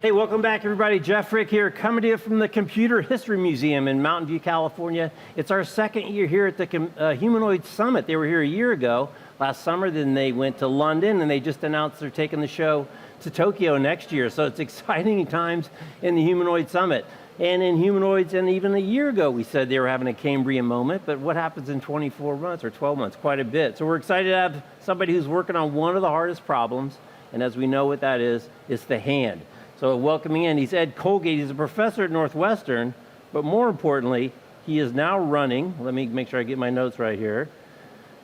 Hey, welcome back everybody. Jeff Frick here, coming to you from the Computer History Museum in Mountain View, California. It's our second year here at the Humanoid Summit. They were here a year ago, last summer, then they went to London, and they just announced they're taking the show to Tokyo next year. So it's exciting times in the Humanoid Summit. And in humanoids, and even a year ago, we said they were having a Cambrian moment, but what happens in 24 months or 12 months? Quite a bit. So we're excited to have somebody who's working on one of the hardest problems, and as we know what that is, it's the hand. So welcoming in, he's Ed Colgate. He's a professor at Northwestern, but more importantly, he is now running, let me make sure I get my notes right here,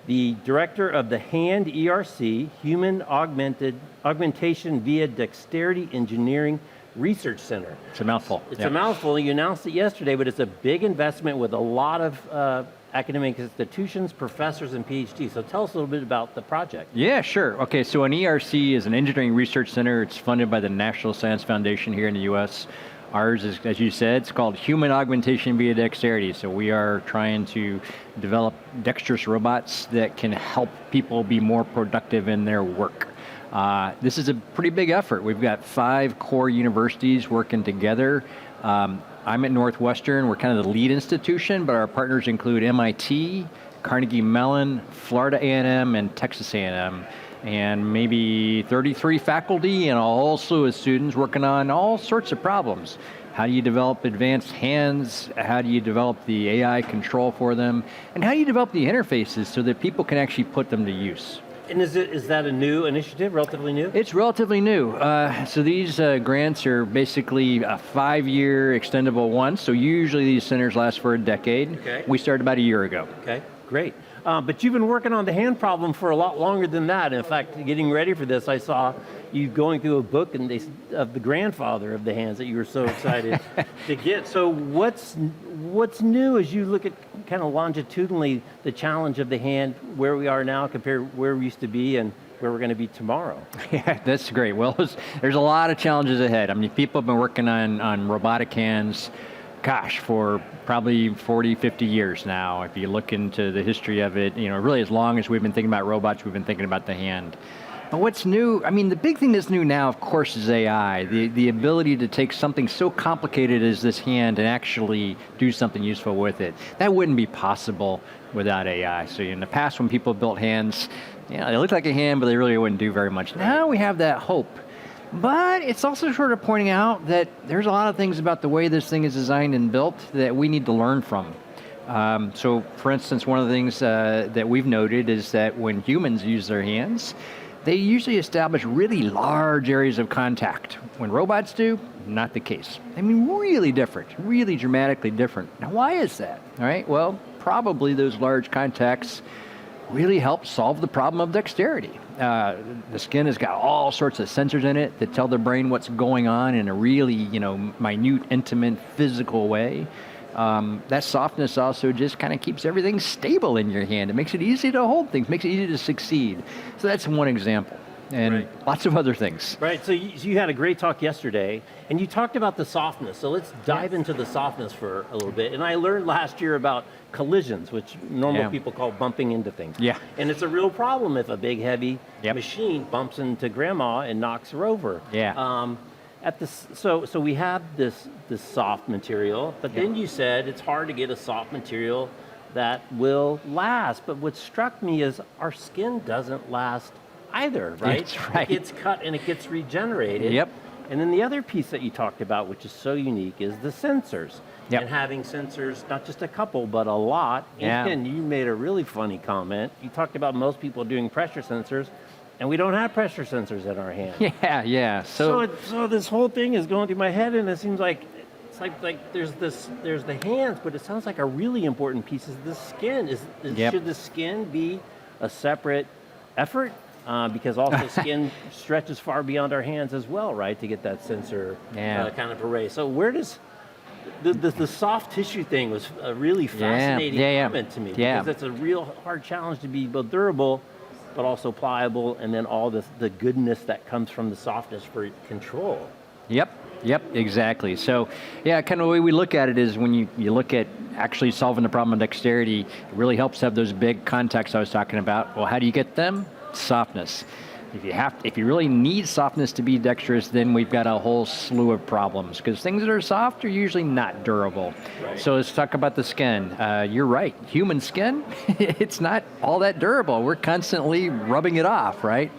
the director of the HAND ERC, Human Augmentation via Dexterity Engineering Research Center. It's a mouthful. It's a mouthful. You announced it yesterday, but it's a big investment with a lot of academic institutions, professors, and PhDs. So tell us a little bit about the project. Yeah, sure. Okay, so an ERC is an engineering research center. It's funded by the National Science Foundation here in the US. Ours is, as you said, it's called Human Augmentation via Dexterity. So we are trying to develop dexterous robots that can help people be more productive in their work. This is a pretty big effort. We've got 5 core universities working together. I'm at Northwestern. We're kind of the lead institution, but our partners include MIT, Carnegie Mellon, Florida A&M, and Texas A&M, and maybe 33 faculty and a whole slew of students working on all sorts of problems. How do you develop advanced hands? How do you develop the AI control for them? And how do you develop the interfaces so that people can actually put them to use? And is that a new initiative, relatively new? It's relatively new. So these grants are basically a 5-year extendable one. So usually these centers last for a decade. Okay. We started about a year ago. Okay, great. But you've been working on the hand problem for a lot longer than that. In fact, getting ready for this, I saw you going through a book of the grandfather of the hands that you were so excited to get. So what's new as you look at kind of longitudinally the challenge of the hand, where we are now compared to where we used to be and where we're going to be tomorrow? Yeah, that's great. Well, there's a lot of challenges ahead. I mean, people have been working on robotic hands, gosh, for probably 40, 50 years now. If you look into the history of it, really as long as we've been thinking about robots, we've been thinking about the hand. But what's new, I mean, the big thing that's new now, of course, is AI. The ability to take something so complicated as this hand and actually do something useful with it. That wouldn't be possible without AI. So in the past, when people built hands, they looked like a hand, but they really wouldn't do very much. Now we have that hope. But it's also sort of pointing out that there's a lot of things about the way this thing is designed and built that we need to learn from. So for instance, one of the things that we've noted is that when humans use their hands, they usually establish really large areas of contact. When robots do, not the case. I mean, really different, really dramatically different. Now, why is that? All right, well, probably those large contacts really help solve the problem of dexterity. The skin has got all sorts of sensors in it that tell the brain what's going on in a really, minute, intimate, physical way. That softness also just kind of keeps everything stable in your hand. It makes it easy to hold things, makes it easy to succeed. So that's one example. And lots of other things. Right, so you had a great talk yesterday, and you talked about the softness. So let's dive into the softness for a little bit. And I learned last year about collisions, which normal people call bumping into things. Yeah. And it's a real problem if a big, heavy machine bumps into grandma and knocks her over. Yeah. So we have this soft material, but then you said it's hard to get a soft material that will last. But what struck me is our skin doesn't last either, right? That's right. It gets cut and it gets regenerated. Yep. And then the other piece that you talked about, which is so unique, is the sensors. Yep. And having sensors, not just a couple, but a lot. Yeah. And you made a really funny comment. You talked about most people doing pressure sensors, and we don't have pressure sensors in our hand. Yeah. So this whole thing is going through my head, and it seems like it's like there's the hands, but it sounds like a really important piece is the skin. Should the skin be a separate effort? Because also skin stretches far beyond our hands as well, right, to get that sensor kind of array. So where does the soft tissue thing was a really fascinating comment to me, because it's a real hard challenge to be both durable, but also pliable, and then all the goodness that comes from the softness for control. Yep, exactly. So, kind of the way we look at it is when you look at actually solving the problem of dexterity, it really helps to have those big contacts I was talking about. Well, how do you get them? Softness. If you really need softness to be dexterous, then we've got a whole slew of problems, because things that are soft are usually not durable. Right. So let's talk about the skin. You're right. Human skin, it's not all that durable. We're constantly rubbing it off, right?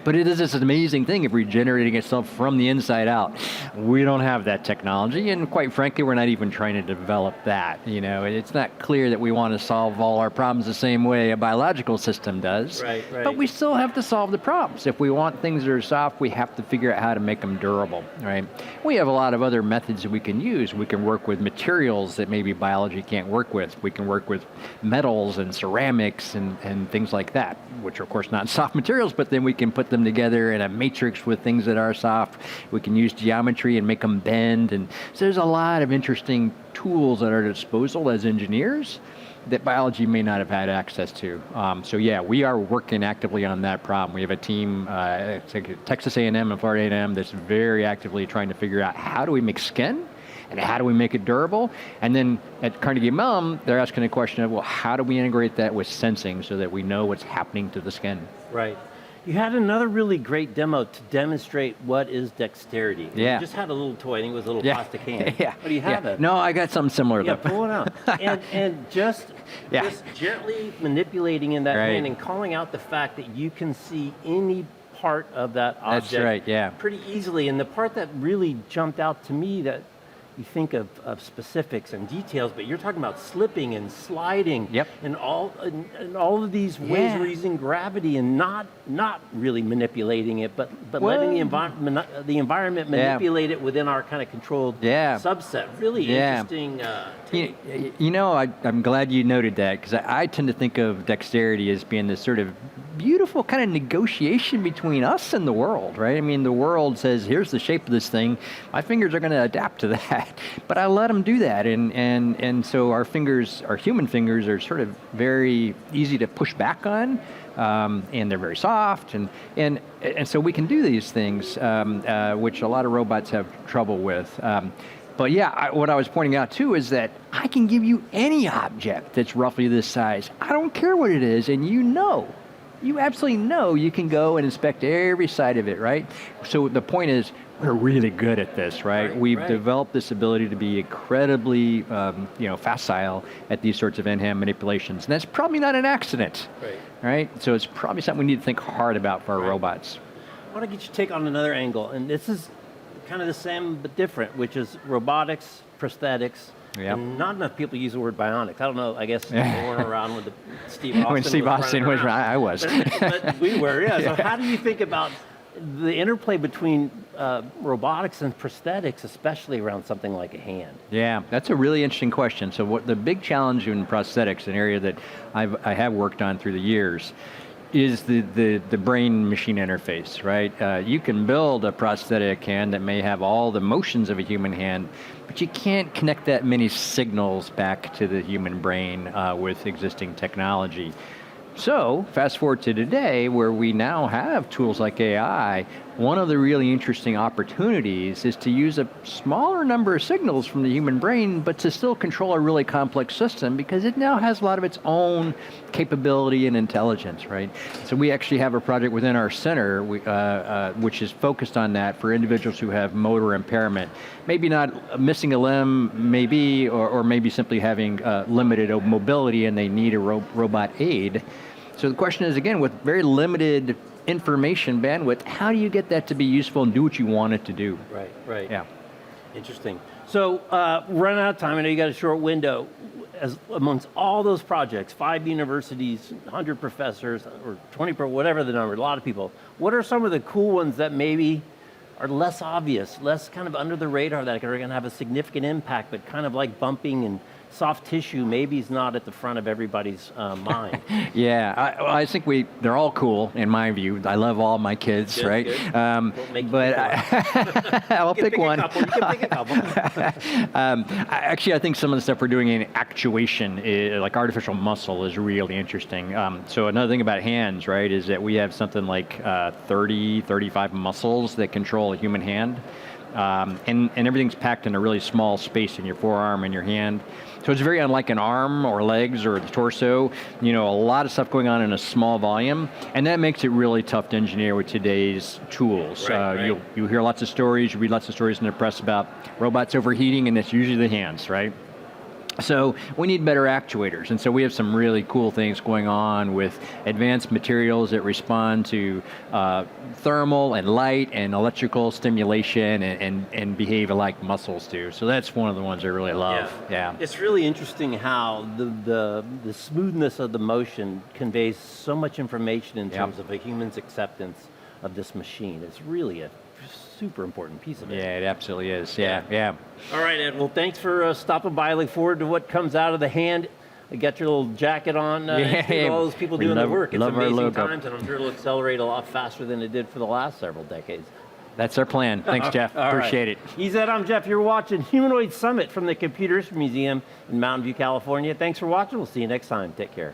But it is this amazing thing of regenerating itself from the inside out. We don't have that technology, and quite frankly, we're not even trying to develop that. It's not clear that we want to solve all our problems the same way a biological system does. Right. But we still have to solve the problems. If we want things that are soft, we have to figure out how to make them durable, right? We have a lot of other methods that we can use. We can work with materials that maybe biology can't work with. We can work with metals and ceramics and things like that, which are of course not soft materials, but then we can put them together in a matrix with things that are soft. We can use geometry and make them bend. And so there's a lot of interesting tools at our disposal as engineers that biology may not have had access to. So yeah, we are working actively on that problem. We have a team, Texas A&M and Florida A&M, that's very actively trying to figure out how do we make skin and how do we make it durable? And then at Carnegie Mellon, they're asking the question of, well, how do we integrate that with sensing so that we know what's happening to the skin? Right. You had another really great demo to demonstrate what is dexterity. Yeah. You just had a little toy, I think it was a little plastic hand. Yeah. But do you have it? No, I got something similar Yeah, though. pull it out. and just gently manipulating in that hand and calling out the fact that you can see any part of that object. That's right, yeah. Pretty easily. And the part that really jumped out to me, that you think of specifics and details, but you're talking about slipping and sliding, and all of these ways we're using gravity and not really manipulating it, but letting the environment manipulate it within our kind of controlled subset. Really interesting. I'm glad you noted that, because I tend to think of dexterity as being this sort of beautiful kind of negotiation between us and the world, right? I mean, the world says, here's the shape of this thing. My fingers are going to adapt to that, but I let them do that. And so our human fingers are sort of very easy to push back on, and they're very soft. And so we can do these things, which a lot of robots have trouble with. But yeah, what I was pointing out too is that I can give you any object that's roughly this size. I don't care what it is, and you absolutely know you can go and inspect every side of it, right? So the point is, we're really good at this, right? We've developed this ability to be incredibly, facile at these sorts of in-hand manipulations, and that's probably not an accident, right? So it's probably something we need to think hard about for our robots. I want to get your take on another angle, and this is kind of the same but different, which is robotics, prosthetics. Yep. And not enough people use the word bionics. I don't know. I guess they weren't around when Steve Austin when Steve Austin was around. I was. But we were, yeah. So how do you think about the interplay between robotics and prosthetics, especially around something like a hand? Yeah, that's a really interesting question. So what the big challenge in prosthetics, an area that I have worked on through the years, is the brain-machine interface, right? You can build a prosthetic hand that may have all the motions of a human hand, but you can't connect that many signals back to the human brain with existing technology. So, fast forward to today, where we now have tools like AI, one of the really interesting opportunities is to use a smaller number of signals from the human brain, but to still control a really complex system, because it now has a lot of its own capability and intelligence, right? So we actually have a project within our center which is focused on that for individuals who have motor impairment. Maybe not missing a limb, maybe, or maybe simply having limited mobility and they need a robot aid. So the question is, again, with very limited information bandwidth, how do you get that to be useful and do what you want it to do? Right. Yeah. Interesting. So, running out of time, I know you got a short window. As amongst all those projects, 5 universities, 100 professors, or 20, whatever the number, a lot of people, what are some of the cool ones that maybe are less obvious, less kind of under the radar, that are going to have a significant impact, but kind of like bumping and soft tissue maybe is not at the front of everybody's mind? Yeah, I think they're all cool in my view. I love all my kids, Good, right? Good. But I'll pick one. You can pick a couple. Actually, I think some of the stuff we're doing in actuation, like artificial muscle, is really interesting. So another thing about hands, right, is that we have something like 30, 35 muscles that control a human hand. And everything's packed in a really small space in your forearm and your hand. So it's very unlike an arm or legs or the torso. A lot of stuff going on in a small volume, and that makes it really tough to engineer with today's tools. Right. You hear lots of stories, you read lots of stories in the press about robots overheating, and it's usually the hands, right? So we need better actuators, and so we have some really cool things going on with advanced materials that respond to thermal and light and electrical stimulation and behave like muscles do. So that's one of the ones I really love. Yeah. It's really interesting how the smoothness of the motion conveys so much information in terms of a human's acceptance of this machine. It's really a super important piece of it. Yeah, it absolutely is. Yeah. All right, Ed. Well, thanks for stopping by. I look forward to what comes out of the hand. I got your little jacket on. All those people doing the work. It's amazing times, and I'm sure it'll accelerate a lot faster than it did for the last several decades. That's our plan. Thanks, Jeff. Appreciate it. He's Ed. I'm Jeff. You're watching Humanoid Summit from the Computer History Museum in Mountain View, California. Thanks for watching. We'll see you next time. Take care.